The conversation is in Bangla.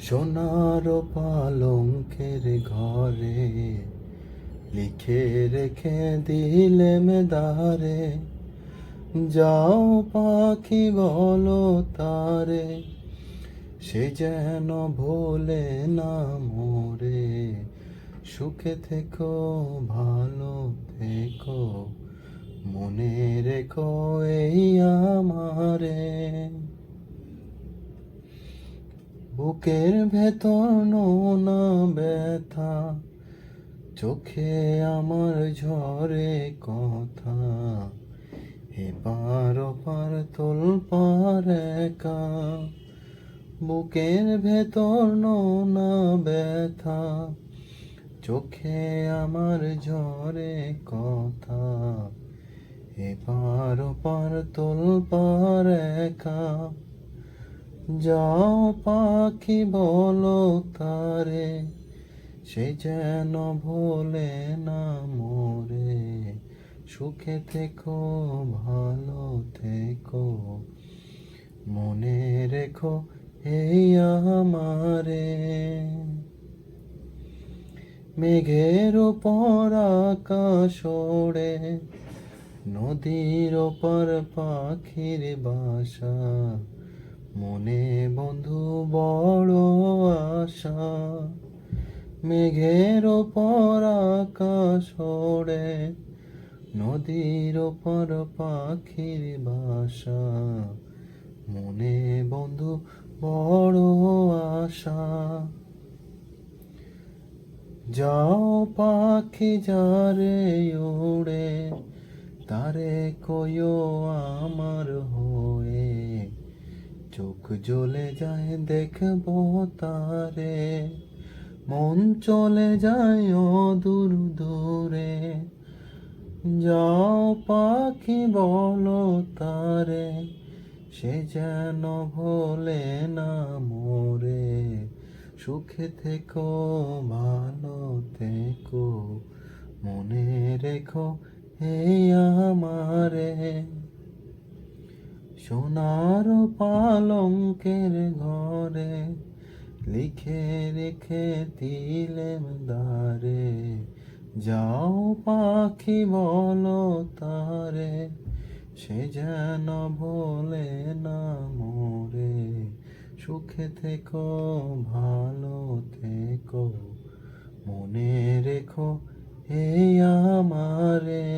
সোনার পালঙ্কের ঘরে লিখে রেখে দিলেম দ্বারে, যাও পাখি বলো তারে, সে যেন ভোলে না মোরে। সুখে থেকো, ভালো থেকো, মনে রেখো এই আমারে। বুকের ভেতর নোনা ব্যথা, চোখে আমার ঝরে কথা, এপার ওপার তোলপার একা। বুকের ভেতর নোনা ব্যথা, চোখে আমার ঝরে কথা, এপার ওপার তোলপার একা। যাও পাখি বলো তারে, সে যেন ভোলে না মোরে। সুখে থেকো, ভালো থেকো, মনে রেখো এই আমারে। মেঘের ওপর আকাশ ওড়ে, নদীর ওপর পাখির বাসা, মনে বন্ধু বড় আশা। মেঘের ওপর আকাশ ওড়ে, নদীর ওপর পাখির বাসা, মনে বন্ধু বড় আশা। যাও পাখি যারে উড়ে, তারে কইও আমার হয়ে, চোখ জ্বলে যায় দেখবো তারে, মন চলে যায় অদূর দূরে। যাও পাখি বলো তারে, সে যেন ভোলে না মোরে। সুখে থেকো, ভালো থেকো, মনে রেখো এই আমারে। সোনার পালঙ্কের ঘরে লিখে রেখে দিলেম দ্বারে, যাও পাখি বলো তারে, সে যেন ভোলে না মোরে। সুখে থেকো, ভালো থেকো, মনে রেখো এই আমারে।